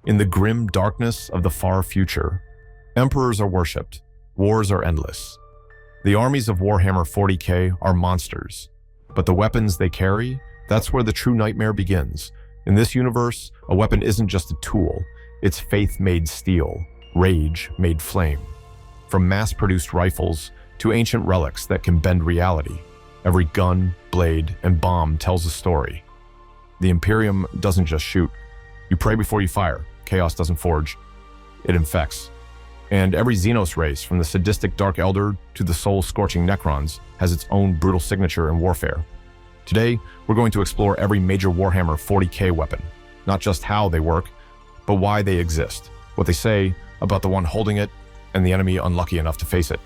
In the grim darkness of the far future, emperors are worshipped, wars are endless. The armies of Warhammer 40K are monsters, but the weapons they carry, that's where the true nightmare begins. In this universe, a weapon isn't just a tool, it's faith made steel, rage made flame. From mass-produced rifles to ancient relics that can bend reality, every gun, blade, and bomb tells a story. The Imperium doesn't just shoot. You pray before you fire. Chaos doesn't forge. It infects. And every Xenos race, from the sadistic Dark Elder to the soul-scorching Necrons, has its own brutal signature in warfare. Today, we're going to explore every major Warhammer 40K weapon. Not just how they work, but why they exist, what they say about the one holding it, and the enemy unlucky enough to face it.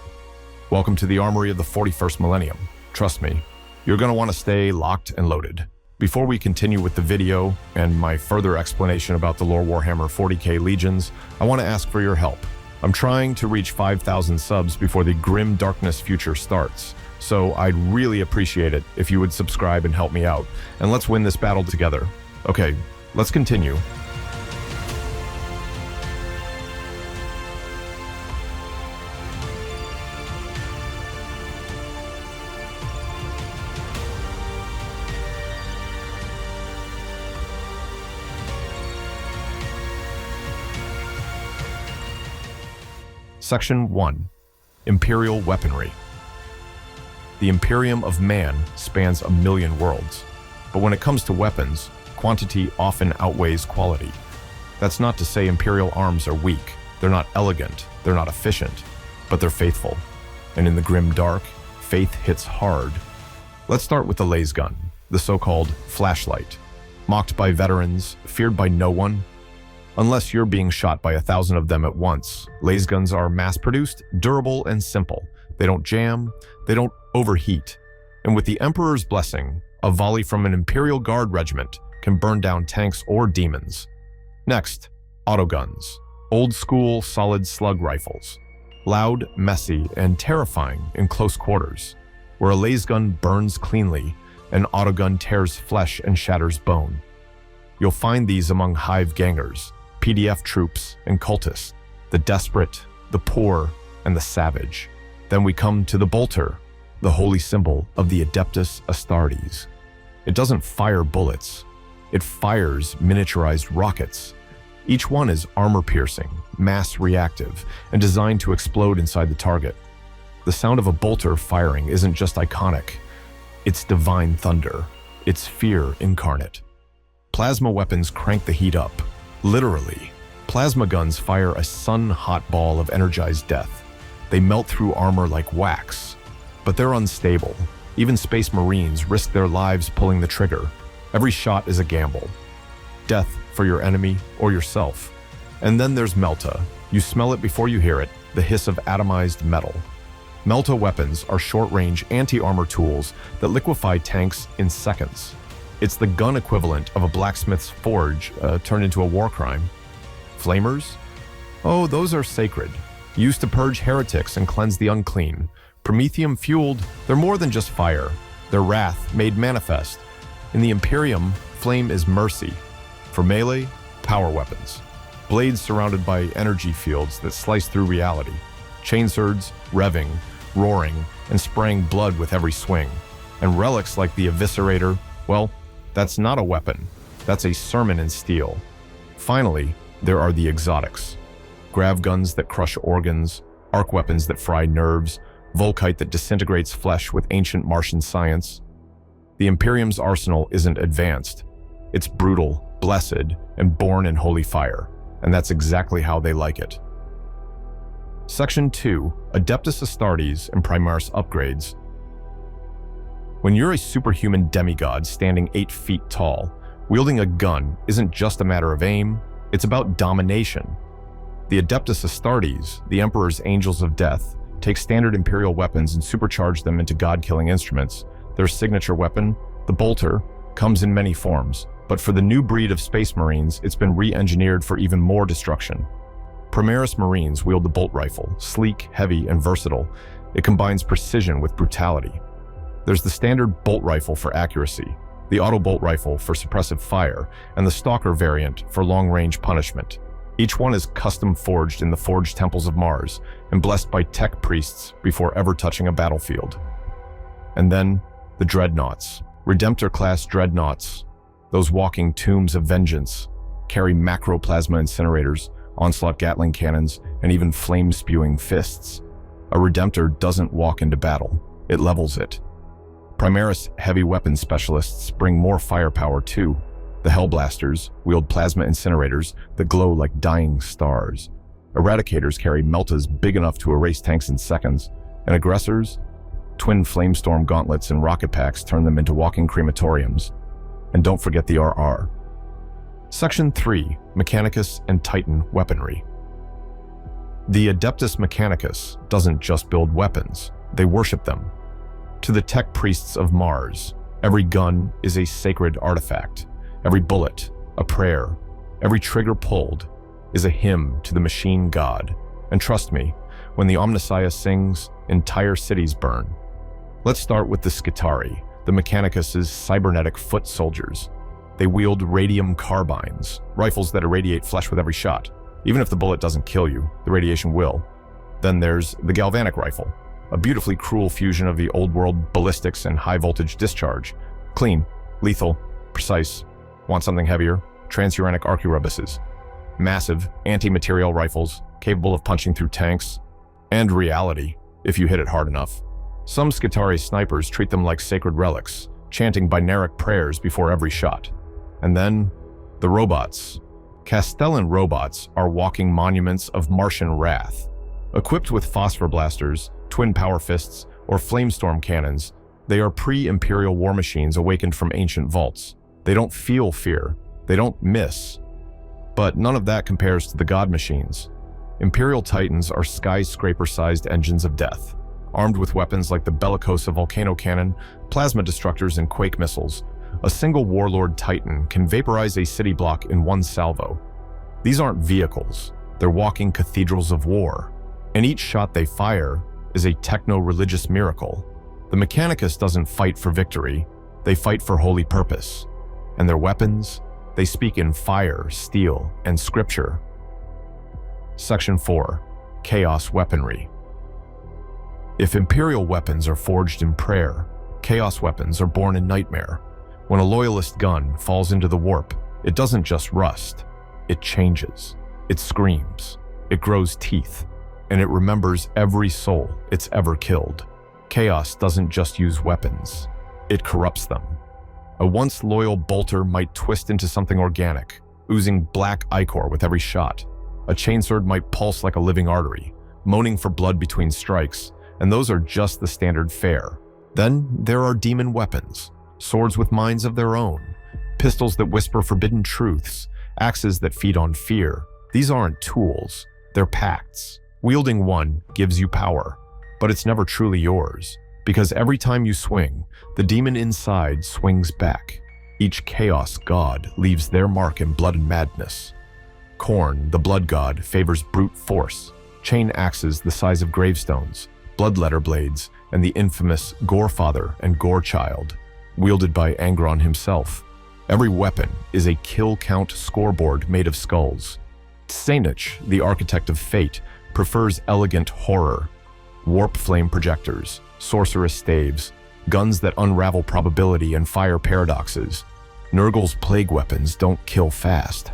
Welcome to the armory of the 41st millennium. Trust me, you're going to want to stay locked and loaded. Before we continue with the video and my further explanation about the lore Warhammer 40K legions, I want to ask for your help. I'm trying to reach 5,000 subs before the grim darkness future starts, so I'd really appreciate it if you would subscribe and help me out, and let's win this battle together. Okay, let's continue. Section 1. Imperial Weaponry. The Imperium of Man spans a million worlds, but when it comes to weapons, quantity often outweighs quality. That's not to say Imperial arms are weak. They're not elegant, they're not efficient, but they're faithful. And in the grim dark, faith hits hard. Let's start with the laser gun, the so-called flashlight. Mocked by veterans, feared by no one, unless you're being shot by 1,000 of them at once. Laser guns are mass-produced, durable, and simple. They don't jam, they don't overheat. And with the Emperor's blessing, a volley from an Imperial Guard regiment can burn down tanks or demons. Next, autoguns. Old-school, solid slug rifles. Loud, messy, and terrifying in close quarters. Where a laser gun burns cleanly, an autogun tears flesh and shatters bone. You'll find these among hive gangers, PDF troops, and cultists, the desperate, the poor, and the savage. Then we come to the bolter, the holy symbol of the Adeptus-Astartes. It doesn't fire bullets, it fires miniaturized rockets. Each one is armor-piercing, mass-reactive, and designed to explode inside the target. The sound of a bolter firing isn't just iconic, it's divine thunder, it's fear incarnate. Plasma weapons crank the heat up. Literally, plasma guns fire a sun-hot ball of energized death. They melt through armor like wax, but they're unstable. Even Space Marines risk their lives pulling the trigger. Every shot is a gamble. Death for your enemy or yourself. And then there's Melta. You smell it before you hear it, the hiss of atomized metal. Melta weapons are short-range anti-armor tools that liquefy tanks in seconds. It's the gun equivalent of a blacksmith's forge turned into a war crime. Flamers? Oh, those are sacred. Used to purge heretics and cleanse the unclean. Promethium-fueled, they're more than just fire. They're wrath made manifest. In the Imperium, flame is mercy. For melee, power weapons. Blades surrounded by energy fields that slice through reality. Chainswords, revving, roaring, and spraying blood with every swing. And relics like the Eviscerator, well, that's not a weapon, that's a sermon in steel. Finally, there are the exotics. Grav guns that crush organs, arc weapons that fry nerves, volkite that disintegrates flesh with ancient Martian science. The Imperium's arsenal isn't advanced. It's brutal, blessed, and born in holy fire, and that's exactly how they like it. Section 2, Adeptus-Astartes and Primaris upgrades. When you're a superhuman demigod standing 8 feet tall, wielding a gun isn't just a matter of aim, it's about domination. The Adeptus-Astartes, the Emperor's Angels of Death, take standard Imperial weapons and supercharge them into god-killing instruments. Their signature weapon, the bolter, comes in many forms, but for the new breed of Space Marines, it's been re-engineered for even more destruction. Primaris Marines wield the bolt rifle, sleek, heavy, and versatile. It combines precision with brutality. There's the standard bolt rifle for accuracy, the auto bolt rifle for suppressive fire, and the stalker variant for long-range punishment. Each one is custom forged in the forged temples of Mars and blessed by tech priests before ever touching a battlefield. And then, the dreadnoughts. Redemptor-class dreadnoughts. Those walking tombs of vengeance carry macroplasma incinerators, onslaught Gatling cannons, and even flame-spewing fists. A Redemptor doesn't walk into battle, it levels it. Primaris heavy weapons specialists bring more firepower too. The Hellblasters wield plasma incinerators that glow like dying stars. Eradicators carry meltas big enough to erase tanks in seconds, and aggressors, twin flamestorm gauntlets and rocket packs turn them into walking crematoriums. And don't forget the RR. Section 3, Mechanicus and Titan Weaponry. The Adeptus Mechanicus doesn't just build weapons, they worship them. To the tech priests of Mars, every gun is a sacred artifact. Every bullet, a prayer. Every trigger pulled is a hymn to the machine god. And trust me, when the Omnissiah sings, entire cities burn. Let's start with the Skitarii, the Mechanicus' cybernetic foot soldiers. They wield radium carbines, rifles that irradiate flesh with every shot. Even if the bullet doesn't kill you, the radiation will. Then there's the Galvanic rifle, a beautifully cruel fusion of the old world ballistics and high voltage discharge. Clean, lethal, precise. Want something heavier? Transuranic arquebuses. Massive, anti-material rifles, capable of punching through tanks. And reality, if you hit it hard enough. Some Skitarii snipers treat them like sacred relics, chanting binaric prayers before every shot. And then, the robots. Castellan robots are walking monuments of Martian wrath. Equipped with phosphor blasters, twin power fists, or flamestorm cannons, they are pre-imperial war machines awakened from ancient vaults. They don't feel fear, they don't miss. But none of that compares to the god machines. Imperial Titans are skyscraper-sized engines of death, armed with weapons like the Bellicosa volcano cannon, plasma destructors, and quake missiles. A single warlord Titan can vaporize a city block in one salvo. These aren't vehicles, they're walking cathedrals of war. And each shot they fire is a techno-religious miracle. The Mechanicus doesn't fight for victory, they fight for holy purpose. And their weapons, they speak in fire, steel, and scripture. Section 4, Chaos Weaponry. If Imperial weapons are forged in prayer, Chaos weapons are born in nightmare. When a Loyalist gun falls into the warp, it doesn't just rust, it changes, it screams, it grows teeth, and it remembers every soul it's ever killed. Chaos doesn't just use weapons, it corrupts them. A once loyal bolter might twist into something organic, oozing black ichor with every shot. A chainsword might pulse like a living artery, moaning for blood between strikes, and those are just the standard fare. Then there are demon weapons, swords with minds of their own, pistols that whisper forbidden truths, axes that feed on fear. These aren't tools, they're pacts. Wielding one gives you power, but it's never truly yours, because every time you swing, the demon inside swings back. Each chaos god leaves their mark in blood and madness. Khorne, the blood god, favors brute force, chain axes the size of gravestones, bloodletter blades, and the infamous Gorefather and Gorechild, wielded by Angron himself. Every weapon is a kill count scoreboard made of skulls. Tsanich, the architect of fate, prefers elegant horror, warp flame projectors, sorcerous staves, guns that unravel probability and fire paradoxes. Nurgle's plague weapons don't kill fast,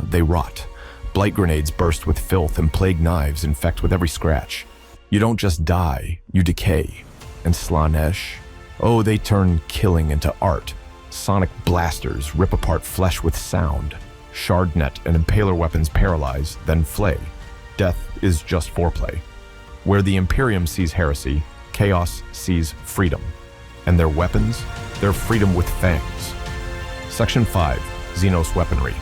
they rot. Blight grenades burst with filth, and plague knives infect with every scratch. You don't just die, you decay. And Slaanesh? Oh, they turn killing into art. Sonic blasters rip apart flesh with sound. Shardnet and Impaler weapons paralyze, then flay. Death is just foreplay. Where the Imperium sees heresy, Chaos sees freedom. And their weapons? They're freedom with fangs. Section 5, Xenos Weaponry.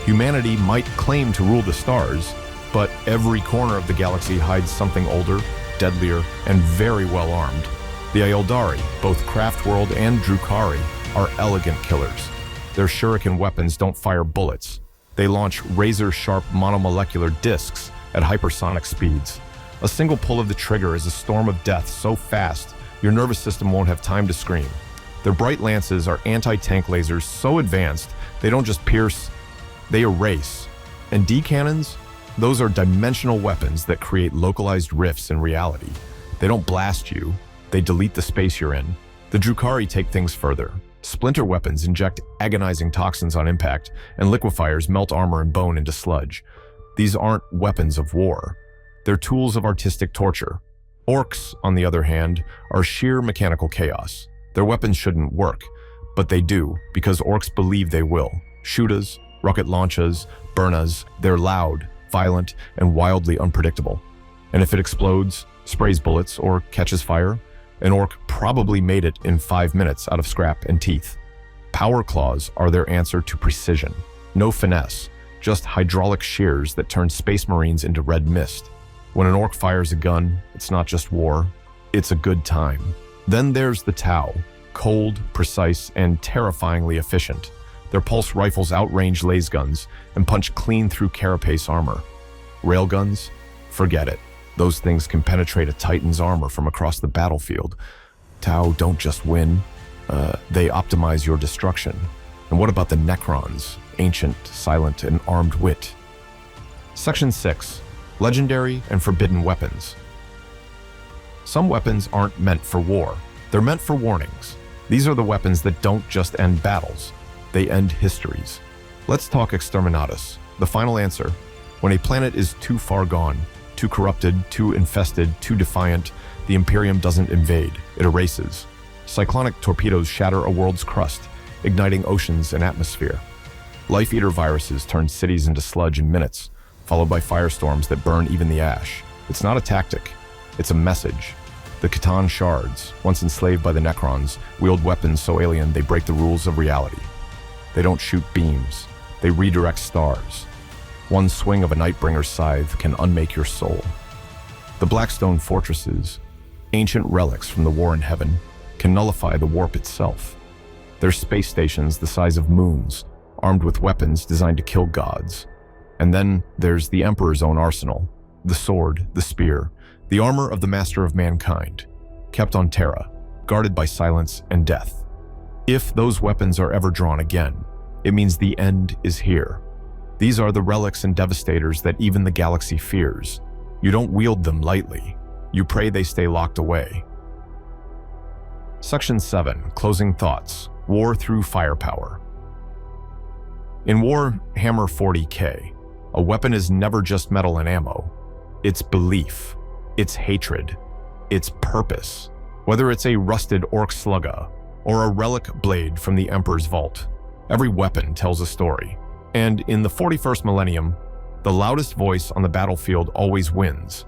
Humanity might claim to rule the stars, but every corner of the galaxy hides something older, deadlier, and very well armed. The Eldari, both Craftworld and Drukhari, are elegant killers. Their shuriken weapons don't fire bullets. They launch razor-sharp monomolecular discs at hypersonic speeds. A single pull of the trigger is a storm of death so fast, your nervous system won't have time to scream. Their bright lances are anti-tank lasers so advanced, they don't just pierce, they erase. And D-cannons? Those are dimensional weapons that create localized rifts in reality. They don't blast you, they delete the space you're in. The Drukhari take things further. Splinter weapons inject agonizing toxins on impact, and liquefiers melt armor and bone into sludge. These aren't weapons of war. They're tools of artistic torture. Orcs, on the other hand, are sheer mechanical chaos. Their weapons shouldn't work, but they do, because orcs believe they will. Shootas, rocket launchers, burnas, they're loud, violent, and wildly unpredictable. And if it explodes, sprays bullets, or catches fire, an orc probably made it in 5 minutes out of scrap and teeth. Power claws are their answer to precision. No finesse, just hydraulic shears that turn space marines into red mist. When an orc fires a gun, it's not just war, it's a good time. Then there's the Tau, cold, precise, and terrifyingly efficient. Their pulse rifles outrange laser guns and punch clean through carapace armor. Railguns? Forget it. Those things can penetrate a Titan's armor from across the battlefield. Tau don't just win, they optimize your destruction. And what about the Necrons? Ancient, silent, and armed wit. Section 6. Legendary and forbidden weapons. Some weapons aren't meant for war. They're meant for warnings. These are the weapons that don't just end battles. They end histories. Let's talk Exterminatus, the final answer. When a planet is too far gone, too corrupted, too infested, too defiant, the Imperium doesn't invade, it erases. Cyclonic torpedoes shatter a world's crust, igniting oceans and atmosphere. Life-eater viruses turn cities into sludge in minutes, followed by firestorms that burn even the ash. It's not a tactic, it's a message. The Catan shards, once enslaved by the Necrons, wield weapons so alien they break the rules of reality. They don't shoot beams, they redirect stars. One swing of a Nightbringer's scythe can unmake your soul. The Blackstone fortresses, ancient relics from the war in heaven, can nullify the warp itself. They're space stations the size of moons, armed with weapons designed to kill gods. And then there's the Emperor's own arsenal, the sword, the spear, the armor of the master of mankind, kept on Terra, guarded by silence and death. If those weapons are ever drawn again, it means the end is here. These are the relics and devastators that even the galaxy fears. You don't wield them lightly. You pray they stay locked away. Section 7. Closing thoughts. War through firepower. In Warhammer 40K, a weapon is never just metal and ammo. It's belief. It's hatred. It's purpose. Whether it's a rusted orc slugga or a relic blade from the Emperor's vault, every weapon tells a story. And in the 41st millennium, the loudest voice on the battlefield always wins.